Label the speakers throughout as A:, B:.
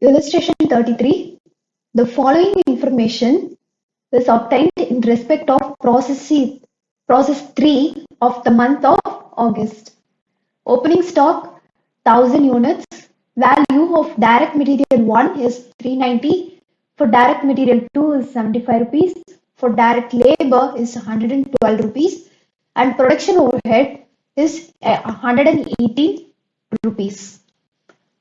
A: Illustration 33. The following information is obtained in respect of process 3 of the month of August. Opening stock 1000 units. Value of direct material 1 is 390. For direct material 2 is 75 rupees. For direct labor is 112 rupees. And production overhead is 118 rupees.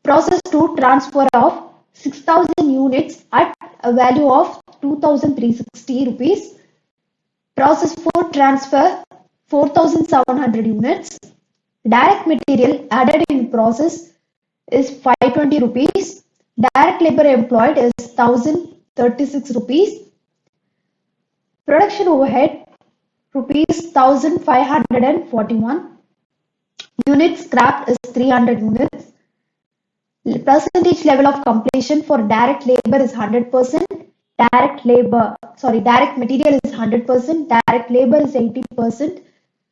A: Process 2, transfer of 6000 units at a value of 2360 rupees. Process 4, transfer 4700 units. Direct material added in process is 520 rupees. Direct labor employed is 1036 rupees. Production overhead rupees 1541. Units scrapped is 300 units. Percentage level of completion for direct labor is 100%. Direct material is 100%. Direct labor is 80%.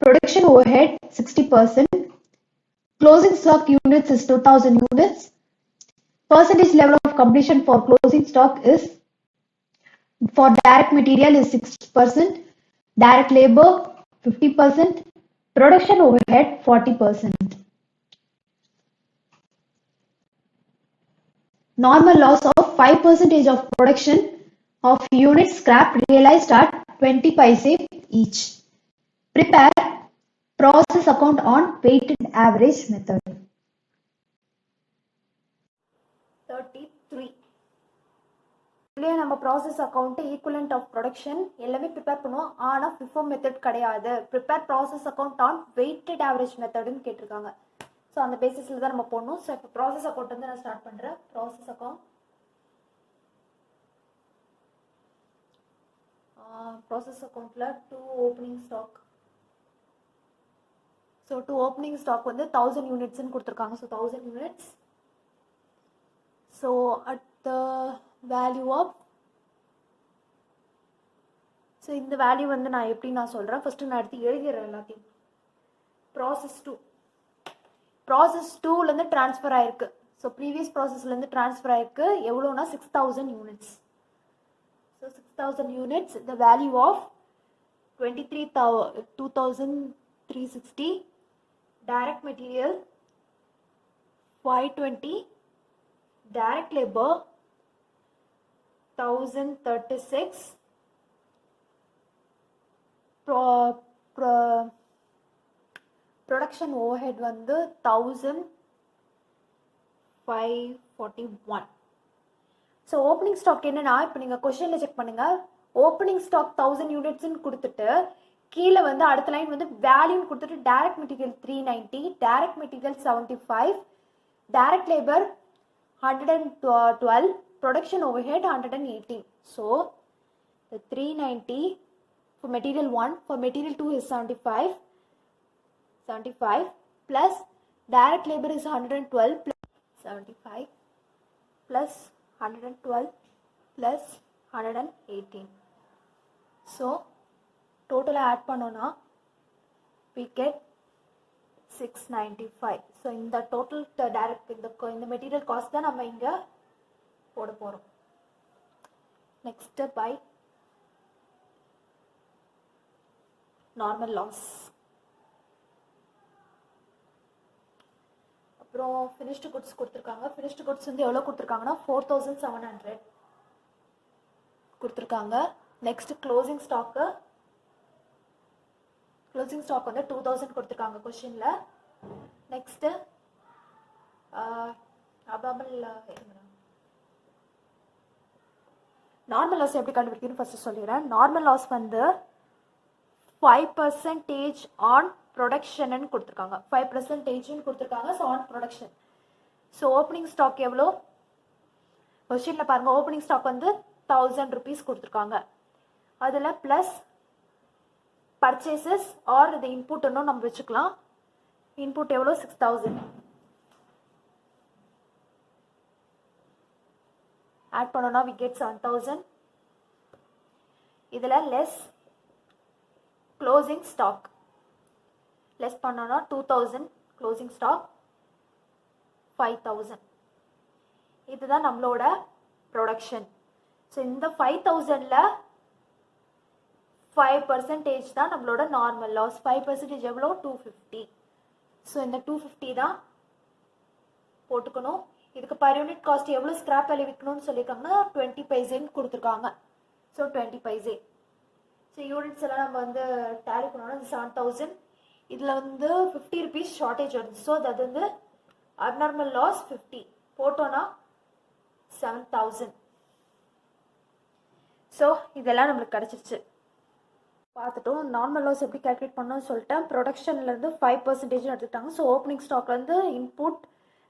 A: Production overhead 60%. Closing stock units is 2000 units. Percentage level of completion for closing stock is for direct material is 6%. Direct labor 50%. Production overhead 40%. Normal loss of 5% of production of units scrapped realized at 20 paise each. Prepare process account on weighted average method.
B: 33. நம்ம process account equivalent of production எல்லாமே prepare பண்ணுவோம். ஆனால் FIFO method கிடையாது. Prepare process account on weighted average மெத்தடுன்னு கேட்டிருக்காங்க. So அந்த பேசிஸில் தான் நம்ம போடணும். ஸோ இப்போ ப்ராசஸ் அக்கௌண்ட் வந்து நான் ஸ்டார்ட் பண்ணுறேன். ப்ராசஸ் அக்கௌண்ட் அக்கௌண்ட்டில் 2 opening stock. So 2 opening stock வந்து 1000 யூனிட்ஸ்ன்னு கொடுத்துருக்காங்க. So 1000 units. So at the value of, so இந்த வேல்யூ வந்து நான் எப்படி நான் சொல்கிறேன், ஃபஸ்ட்டு நான் எடுத்து எழுதிடுறேன் எல்லாத்தையும். ப்ராசஸ் 2லேருந்து ட்ரான்ஸ்ஃபர் ஆயிருக்கு. ஸோ ப்ரீவியஸ் ப்ராசஸ்லேருந்து ட்ரான்ஸ்ஃபர் ஆயிருக்கு. எவ்வளோனா 6000 units. So 6000 units. The value of 2360. Direct material 520. Direct labour 1036. Production overhead வந்து 1541. ஸோ ஓப்பனிங் ஸ்டாக் என்னன்னா, இப்போ நீங்கள் கொஸ்டினில் செக் பண்ணுங்கள். ஓப்பனிங் ஸ்டாக் 1000 யூனிட்ஸ்ன்னு கொடுத்துட்டு கீழே வந்து அடுத்த லைன் வந்து வேல்யூன்னு கொடுத்துட்டு direct material 390, direct material 75, direct labour 112, production overhead 118. So the 390 for material 1, for material 2 is 75 plus direct labor is 112 plus 75 plus 112 plus 118. So total add பண்ணோம்னா we get 695. So இந்த total direct இந்த material cost தான் நம்ம இங்க போட போறோம். Next by normal loss. அப்புறம் finished goods கொடுத்துருக்காங்க. finished goods வந்து எவ்வளோ கொடுத்துருக்காங்கன்னா 4700 கொடுத்துருக்காங்க. நெக்ஸ்ட் க்ளோசிங் ஸ்டாக் வந்து 2000 கொடுத்துருக்காங்க கொஸ்டின்ல. நெக்ஸ்ட் நார்மல் லாஸ் எப்படி கண்டுபிடிக்கணும்னு ஃபர்ஸ்ட் சொல்லிடுறேன். நார்மல் லாஸ் வந்து 5% ஆன் ப்ரொடக்ஷன் கொடுத்துருக்காங்க. 5% கொடுத்துருக்காங்க. So on production. So opening stock எவ்வளோ கொஸ்டினில் பாருங்க. ஓப்பனிங் ஸ்டாக் வந்து 1000 rupees கொடுத்துருக்காங்க. அதில் ப்ளஸ் பர்ச்சேசஸ் ஆர் இது இன்புட் இன்னும் நம்ம வச்சுக்கலாம். இன்புட் எவ்வளோ 6000 ஆட் பண்ணோம்னா we get 7000. இதில் லெஸ் க்ளோசிங் ஸ்டாக் லெஸ் பண்ணோம்னா 2000 க்ளோசிங் ஸ்டாக் 5000. இதுதான் நம்மளோட ப்ரொடக்ஷன். ஸோ இந்த 5000ல் 5% தான் நம்மளோட நார்மல் லாஸ். 5% எவ்வளோ? 250. ஸோ இந்த 250 தான் போட்டுக்கணும். இதுக்கு பர் யூனிட் காஸ்ட் எவ்வளோ ஸ்கிராப் வேல்யூ விற்கணும்னு சொல்லியிருக்காங்கன்னா 20 பைசேன்னு கொடுத்துருக்காங்க. ஸோ 20 பைசே. ஸோ யூனிட்ஸ் எல்லாம் நம்ம வந்து டேலி பண்ணோம்னா 7000. இதில் வந்து 50 rupees ஷார்ட்டேஜ் வருது. ஸோ அது வந்து அப்நார்மல் லாஸ் 50 போட்டோன்னா 7000. ஸோ இதெல்லாம் நம்மளுக்கு கிடச்சிருச்சு. பார்த்துட்டோம் நார்மல் லாஸ் எப்படி கால்குலேட் பண்ணணும்னு சொல்லிட்டேன். ப்ரொடக்ஷன்லேருந்து 5% எடுத்துக்கிட்டாங்க. ஸோ ஓப்பனிங் ஸ்டாக்லேருந்து இன்புட்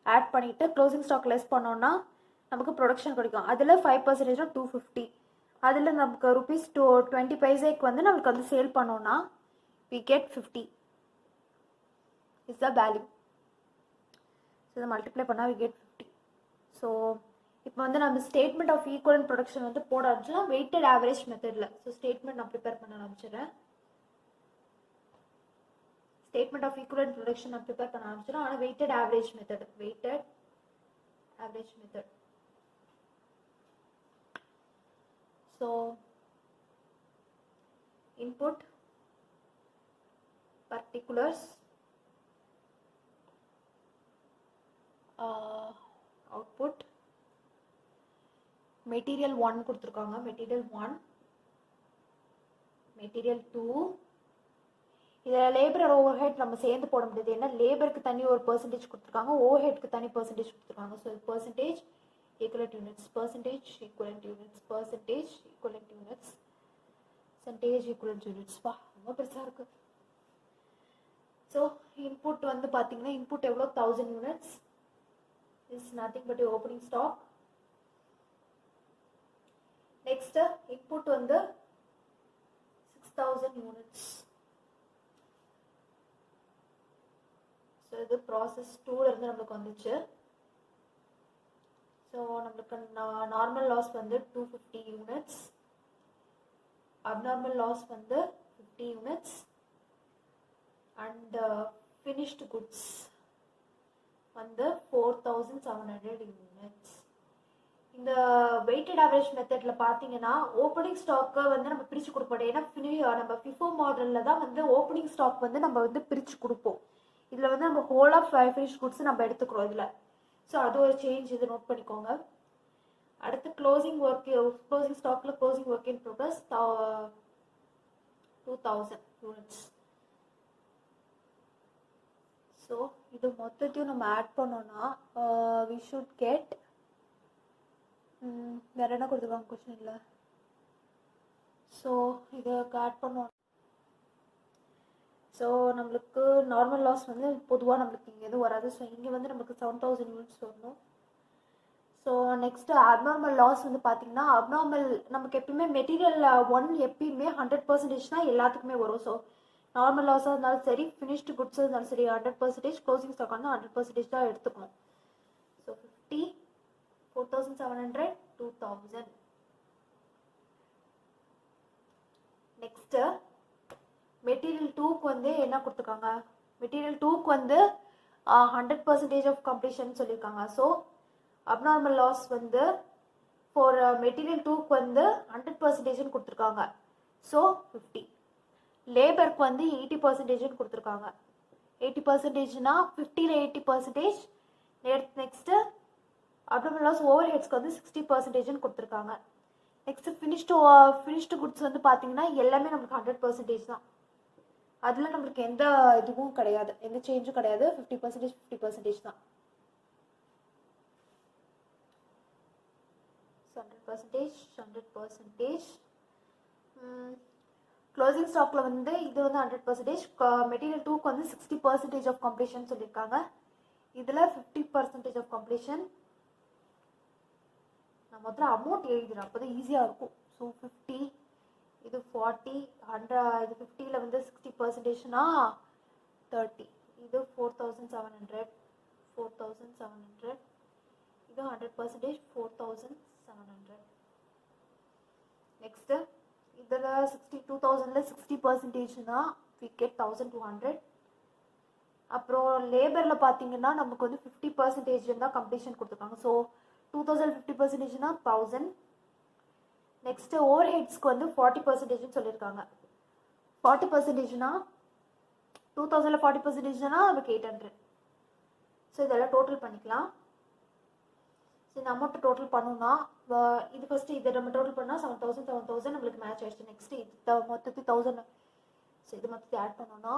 B: ஆட் பண்ணிவிட்டு க்ளோசிங் ஸ்டாக் லெஸ் பண்ணோன்னா நமக்கு ப்ரொடக்ஷன் கிடைக்கும். அதில் 5% 250. அதில் நமக்கு ருபீஸ் 20 பைசேக்கு வந்து நமக்கு வந்து சேல் பண்ணோன்னா we get 50 is the value. So இதை மல்டிப்ளை பண்ணால் we get 50. ஸோ இப்போ வந்து நம்ம ஸ்டேட்மெண்ட் ஆஃப் ஈக்குவலன்ட் ப்ரொடக்ஷன் வந்து போட ஆரம்பிச்சோம் வெயிட்டட் ஆவரேஜ் மெத்தடில். ஸோ ஸ்டேட்மெண்ட் நான் ப்ரிப்பேர் பண்ண ஆரம்பிச்சிடுறேன். ஸ்டேட்மெண்ட் ஆஃப் ஈக்குவலன்ட் ப்ரொடக்ஷன் நான் ப்ரிப்பேர் பண்ண ஆரம்பிச்சிடும். ஆனால் weighted average method. So input particulars, output, material 1 கொடுத்துருக்காங்க. Material 1, material 2. இதில் லேபர் ஓவர் ஹெட் நம்ம சேர்ந்து போட முடியாது. ஏன்னா லேபருக்கு தனி ஒரு பர்சன்டேஜ் கொடுத்துருக்காங்க, ஓவர் ஹெட்க்கு தனி பர்சன்டேஜ் கொடுத்துருக்காங்க. So percentage equivalent units, percentage equivalent units, percentage equivalent units, percentage equivalent units. வா ரொம்ப பெருசாக இருக்கு. ஸோ இன்புட் வந்து பார்த்தீங்கன்னா இன்புட் எவ்வளோ? 1000 units. Is nothing but opening stock. Next input வந்து 6000 யூனிட்ஸ். ஸோ இது ப்ராசஸ் 2ல இருந்து நம்மளுக்கு வந்துச்சு. ஸோ நம்மளுக்கு நார்மல் லாஸ் வந்து 250 யூனிட்ஸ், அப்நார்மல் லாஸ் வந்து 50 யூனிட்ஸ் அண்ட் ஃபினிஷ்டு குட்ஸ் வந்து 4700 யூனிட்ஸ். இந்த வெயிட்டட் ஆவரேஜ் மெத்தடில் பார்த்தீங்கன்னா ஓப்பனிங் ஸ்டாக்கை வந்து நம்ம பிரித்து கொடுப்போம். ஏன்னா நம்ம ஃபிஃபோ மாடலில் தான் வந்து ஓப்பனிங் ஸ்டாக் வந்து நம்ம வந்து பிரித்து கொடுப்போம். இதில் வந்து நம்ம ஹோல் ஆஃப் ஃபினிஷ் குட்ஸ் நம்ம எடுத்துக்கிறோம் இதில். ஸோ அது ஒரு சேஞ்ச், இது நோட் பண்ணிக்கோங்க. அடுத்து க்ளோசிங் ஸ்டாக்கில் closing work in progress 2000 units. So இது மொத்தத்தையும் நம்ம ஆட் பண்ணோன்னா வி ஷுட் கெட் வேறு என்ன கொடுத்துருக்காங்க கொஸ்டின் இல்லை. ஸோ இதை ஆட் பண்ணோம். ஸோ நம்மளுக்கு நார்மல் லாஸ் வந்து பொதுவாக நம்மளுக்கு இங்கே எதுவும் வராது. ஸோ இங்கே வந்து நமக்கு 7000 யூனிட்ஸ் வரணும். ஸோ நெக்ஸ்ட்டு அப்நார்மல் லாஸ் வந்து பார்த்தீங்கன்னா அப்நார்மல் நமக்கு எப்பயுமே மெட்டீரியல் 1 எப்பயுமே 100% தான் எல்லாத்துக்குமே வரும். ஸோ நார்மல் லாஸாக இருந்தாலும் சரி, ஃபினிஷ்டு குட்ஸாக இருந்தாலும் சரி 100%, க்ளோசிங் ஸ்டாக் வந்து 100% தான் எடுத்துக்கணும். ஸோ 50, 4700, 2000. நெக்ஸ்ட்டு மெட்டீரியல் 2க்கு வந்து என்ன கொடுத்துருக்காங்க? மெட்டீரியல் 2க்கு வந்து 100% ஆஃப் கம்ப்ளீஷன் சொல்லியிருக்காங்க. ஸோ அப்நார்மல் லாஸ் வந்து ஃபார் மெட்டீரியல் 2க்கு வந்து 100% கொடுத்துருக்காங்க. ஸோ 50. லேபருக்கு வந்து 80% கொடுத்துருக்காங்க. 80%னா 50ல் 80%. நெக்ஸ்ட்டு அப்நார்மல் லாஸ் ஓவர் ஹெட்ஸ்க்கு வந்து 60% கொடுத்துருக்காங்க. நெக்ஸ்ட்டு ஃபினிஷ்டு குட்ஸ் வந்து பார்த்தீங்கன்னா எல்லாமே நம்மளுக்கு 100% தான். அதில் நம்மளுக்கு எந்த இதுவும் கிடையாது, எந்த சேஞ்சும் கிடையாது. 50% தான். 100%. க்ளோசிங் ஸ்டாக்ல வந்து இது வந்து 100%. மெட்டீரியல் 2க்கு வந்து 60% ஆஃப் கம்ப்ளீஷன் சொல்லியிருக்காங்க. இதில் 50% ஆஃப் கம்ப்ளீஷன். நான் முதல்ல அமௌண்ட் எழுதுறேன், அப்போ தான் ஈஸியாக இருக்கும். ஸோ 50, இது 40, 100, இது 50ல் வந்து 60%னா 30. இது 4700, 4700. இது 100%, 4700. நெக்ஸ்ட்டு இதில் 2000ல் 60%னா we get 1200. அப்புறம் லேபரில் பார்த்தீங்கன்னா நமக்கு வந்து 50% தான் கம்ப்ளீஷன் கொடுத்துருக்காங்க. ஸோ 2050% 1000. நெக்ஸ்ட் ஓவர் ஹெட்ஸ்க்கு வந்து 40% சொல்லியிருக்காங்க. 40%னா 2000 40%னா அதுக்கு 800. ஸோ இதெல்லாம் டோட்டல் பண்ணிக்கலாம். ஸோ இந்த அமௌண்ட் டோட்டல் பண்ணோம்னா இது ஃபர்ஸ்ட் இதை நம்ம டோட்டல் பண்ணால் 7000 நம்மளுக்கு மேட்ச் ஆயிடுச்சு. நெக்ஸ்ட் இது மொத்தத்து 1000. ஸோ இது மொத்தத்தை ஆட் பண்ணோம்னா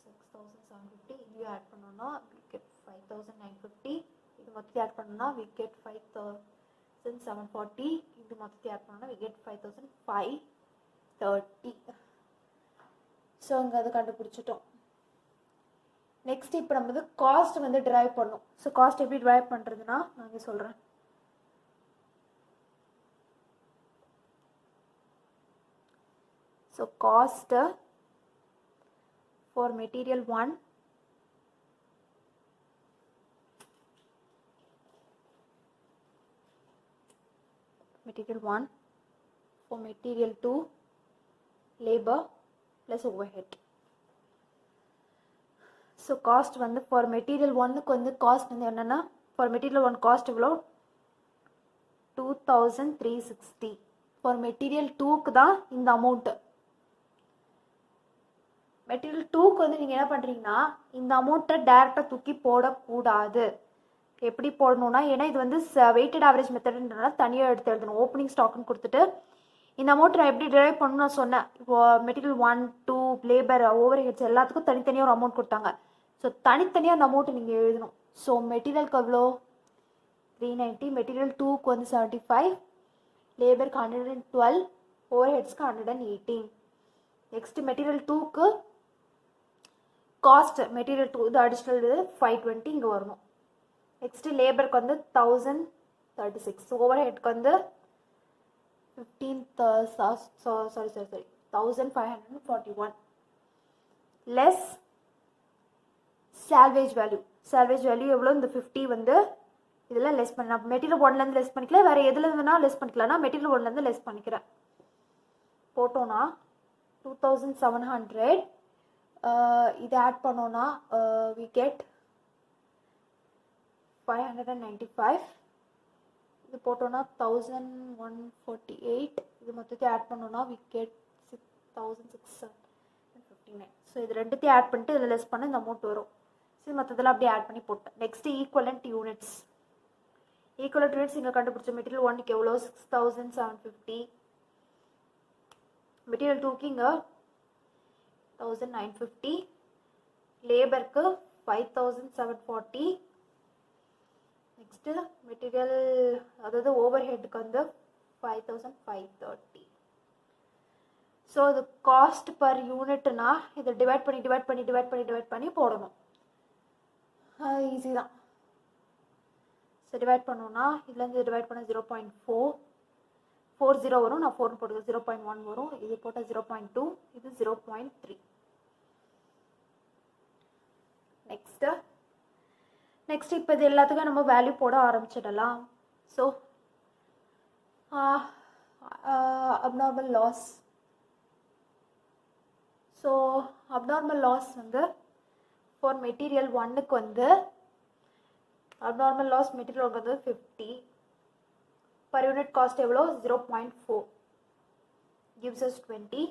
B: 6750. இதையும் ஆட் பண்ணோம்னா we get 5950. இது மொத்தத்தை ஆட் பண்ணோம்னா we get 5740. இது மொத்தத்தை ஆட் பண்ணோம்னா we get 5530. ஸோ அங்கே அதை கண்டுபிடிச்சிட்டோம். நெக்ஸ்ட் இப்போ நம்ம வந்து காஸ்ட் வந்து டிரைவ் பண்ணோம். ஸோ காஸ்ட் எப்படி டிரைவ் பண்ணுறதுன்னா நான் சொல்கிறேன். So cost for material 1, for material 2, labor plus overhead. So cost வந்து ஃபார் மெட்டீரியல் 1க்கு வந்து காஸ்ட் வந்து என்னென்னா ஃபார் மெட்டீரியல் 1 காஸ்ட் எவ்வளோ 2360. ஃபார் மெட்டீரியல் 2க்கு தான் இந்த அமௌண்ட்டு. மெட்டீரியல் 2க்கு வந்து நீங்கள் என்ன பண்ணுறீங்கன்னா இந்த அமௌண்ட்டை டேரெக்டாக தூக்கி போடக்கூடாது. எப்படி போடணும்னா ஏன்னா இது வந்து வெயிட்டட் ஆவரேஜ் மெத்தட்ன்றனால தனியாக எடுத்து எழுதணும். ஓப்பனிங் ஸ்டாக்னு கொடுத்துட்டு இந்த அமௌண்ட் நான் எப்படி டிரைவ் பண்ணணும்னு நான் சொன்னேன். இப்போ மெட்டீரியல் 1 2 லேபர் ஓவர் ஹெட்ஸ் எல்லாத்துக்கும் தனித்தனியாக ஒரு அமௌண்ட் கொடுத்தாங்க. ஸோ தனித்தனியாக அந்த அமௌண்ட்டு நீங்கள் எழுதணும். ஸோ மெட்டீரியலுக்கு எவ்வளோ 390, மெட்டீரியல் 2க்கு வந்து 75, லேபருக்கு 112, ஓவர் ஹெட்ஸ்க்கு 118. நெக்ஸ்ட் மெட்டீரியல் 2க்கு காஸ்ட் மெட்டீரியல் 2 இது அடிஷ்னல் இது 520 இங்கே வரணும். நெக்ஸ்ட் லேபருக்கு வந்து 1036, ஓவர் ஹெட்க்கு வந்து 1541 less salvage value. Salvage value எவ்வளோ இந்த 50 வந்து இதெல்லாம் லெஸ் பண்ண மெட்டீரியல் 1லேருந்து லெஸ் பண்ணிக்கலாம். வேறு எதுல வேணால் லெஸ் பண்ணிக்கலாம். நான் மெட்டீரியல் 1லேருந்து லெஸ் பண்ணிக்கிறேன். போட்டோன்னா 2700. இது ஆட் பண்ணோன்னா we get 595. இது போட்டோன்னா 1148. இது மொத்தத்தை ஆட் பண்ணோன்னா we get 6659. ஸோ இது ரெண்டுத்தையும் ஆட் பண்ணிட்டு இதில் லெஸ் பண்ண இந்த அமௌண்ட் வரும். ஸோ இது மொத்தத்தில் அப்படியே ஆட் பண்ணி போட்டேன். Next equivalent units. Equivalent units இங்கே கண்டுபிடிச்ச மெட்டீரியல் 1க்கு எவ்வளோ 6750. மெட்டீரியல் 2க்கு இங்கே 1950. லேபருக்கு 5740. நெக்ஸ்ட்டு மெட்டீரியல் அதாவது ஓவர் ஹெட்டுக்கு வந்து 5530. ஸோ இது காஸ்ட் பர் யூனிட்னா இதை டிவைட் பண்ணி போடணும். ஈஸி தான். ஸோ டிவைட் பண்ணோன்னா இதுலேருந்து டிவைட் பண்ண 0.40 வரும். நான் 4 போட்டுக்க 0.1 வரும். இது போட்டால் 0.2, இது 0.3. நெக்ஸ்ட் இப்போ இது எல்லாத்துக்கும் நம்ம வேல்யூ போட ஆரம்பிச்சிடலாம். So abnormal loss. So abnormal loss வந்து ஃபார் மெட்டீரியல் 1க்கு வந்து அப்நார்மல் லாஸ் மெட்டீரியல் வந்து 50. per unit cost எவ்வளோ 0.4 gives us 20.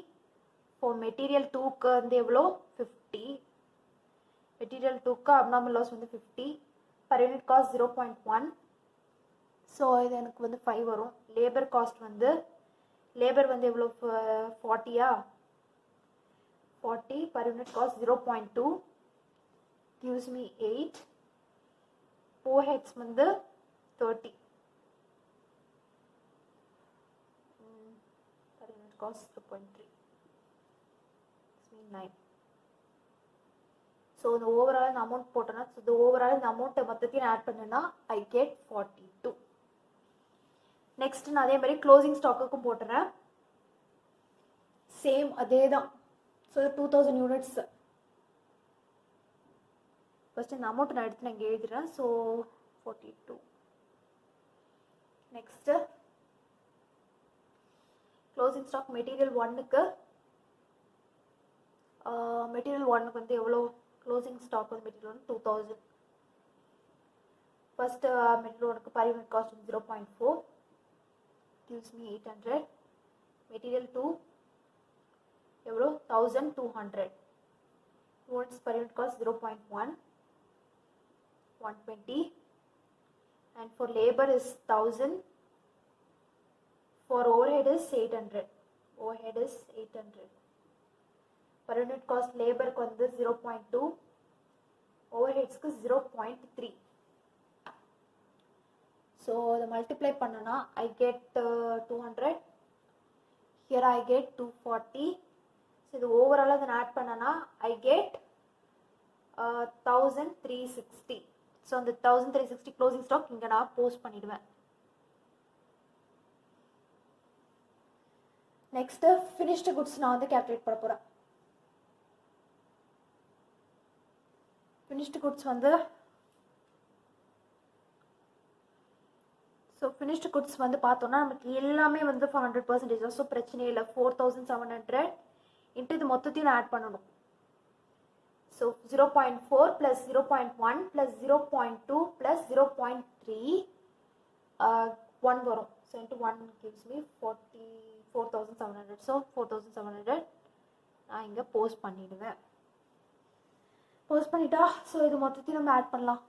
B: for material 2க்கு வந்து எவ்வளோ 50. மெட்டீரியல் 2க்கு அப்நார்மல் லாஸ் வந்து 50. per unit cost 0.1. ஸோ இது எனக்கு வந்து 5 வரும். லேபர் காஸ்ட் வந்து லேபர் வந்து எவ்வளோ 40. 40 per unit cost 0.2 gives me 8. overheads வந்து 30 per unit cost 2.3 gives me 9. So இந்த ஓவரால் இந்த அமௌண்ட் போட்டோன்னா இந்த ஓவரால் இந்த அமௌண்ட்டை மொத்தத்தையும் ஆட் பண்ணேன்னா ஐ கெட் 42. நெக்ஸ்ட் நான் அதே மாதிரி க்ளோசிங் ஸ்டாக்குக்கும் போட்டுறேன். சேம் அதே தான். So 2000 units. ஃபர்ஸ்ட் இந்த அமௌண்ட் நான் எடுத்து நான் இங்கே எழுதுறேன். So 42. Next closing stock material 1க்கு வந்து எவ்வளோ க்ளோசிங் ஸ்டாக் வந்து material 2000. First material 1 per unit cost 0.4 gives me 800. Material 2 எவ்வளோ 1200. Units per unit cost 0.1 120, and for labor is 1000. For overhead is 800. Overhead is 800. Per unit cost labor க்கு வந்து 0.2, overheads க்கு 0.3. So the multiply பண்ணனா I get 200. Here I get 240. So the overall then add பண்ணனா I get 1360. So அந்த 1360 closing stock இங்க நான் post பண்ணிடுவேன். Next finished goods நான் வந்து calculate பண்ண போறேன். Finished goods வந்து so finished goods வந்து பார்த்தோம்னா நமக்கு எல்லாமே வந்து 100%, so பிரச்சனை இல்லை. 4700 into இது மொத்தத்தையும் ஆட் பண்ணணும். So 0.4 plus 0.1 plus 0.2 plus 0.3 1 வரும். So into 1 gives me 44,700. So 4,700 நான் இங்க போஸ்ட் பண்ணிடுவேன். போஸ்ட் பண்ணிட்டா ஸோ இது மொத்தத்தையும் நம்ம ஆட் பண்ணலாம்.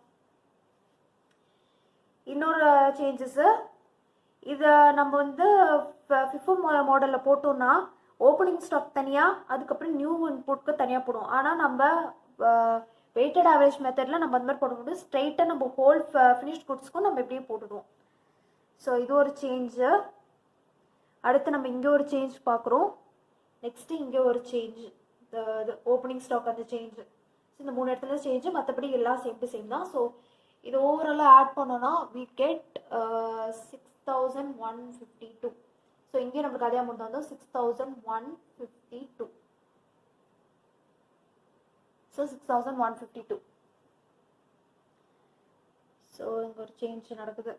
B: இன்னொரு சேஞ்சஸ், இதை நம்ம வந்து FIFO மாடலில் போட்டோம்னா ஓப்பனிங் ஸ்டாக் தனியாக, அதுக்கப்புறம் நியூ இன்புட்க்கு தனியாக போடுவோம். ஆனால் நம்ம வெயிட்டட் ஆவரேஜ் மெத்தடில் நம்ம அந்த மாதிரி போடும்போது ஸ்ட்ரைட்டாக நம்ம ஹோல் ஃபினிஷ்ட் குட்ஸ்க்கும் நம்ம எப்படியே போட்டுடுவோம். ஸோ இது ஒரு சேஞ்சு. அடுத்து நம்ம இங்கே ஒரு சேஞ்ச் பார்க்குறோம். நெக்ஸ்ட்டு இங்கே ஒரு சேஞ்ச், இந்த ஓப்பனிங் ஸ்டாக் அந்த சேஞ்சு. ஸோ இந்த 3 இடத்துல சேஞ்சு, மற்றபடி எல்லாம் சேம் டு சேம் தான். ஸோ இது ஓவராலாக ஆட் பண்ணோன்னா we get 6152. ஸோ இங்கே நமக்கு அதே அமௌண்ட் வந்து 6152. ஸோ 6152. ஸோ இங்கே ஒரு சேஞ்ச் நடக்குது.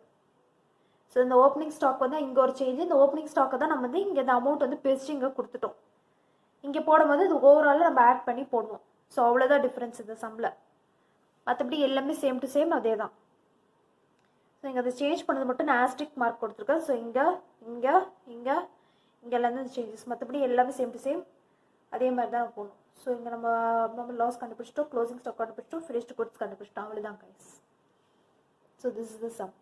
B: ஸோ இந்த ஓப்பனிங் ஸ்டாக் வந்து இங்கே ஒரு சேஞ்சு. இந்த ஓப்பனிங் ஸ்டாக்கை தான் நம்ம வந்து இங்கே இந்த அமௌண்ட் வந்து பிரித்து இங்கே கொடுத்துட்டோம். இங்கே போடும்போது இது ஓவராலாக நம்ம ஆட் பண்ணி போடுவோம். ஸோ அவ்வளோதான் டிஃப்ரென்ஸ் இந்த சம்மில். மற்றபடி எல்லாமே சேம் டு சேம் அதே தான். ஸோ இங்கே அதை சேஞ்ச் பண்ணது மட்டும் நான் ஆஸ்ட்ரிக் மார்க் கொடுத்துருக்கேன். ஸோ இங்கே இங்கே இங்கே இங்கெல்லாம் தான் சேஞ்சஸ், மற்றபடி எல்லாமே சேம் டு சேம் அதே மாதிரி தான் போகணும். ஸோ இங்கே நம்ம லாஸ் கண்டுபிடிச்சிட்டோம், க்ளோசிங் ஸ்டாக் கண்டுபிடிச்சிட்டோம், ஃபினிஷ்டு குட்ஸ் கண்டுபிடிச்சிட்டோம், அவ்வளோதான் guys. So this is the some.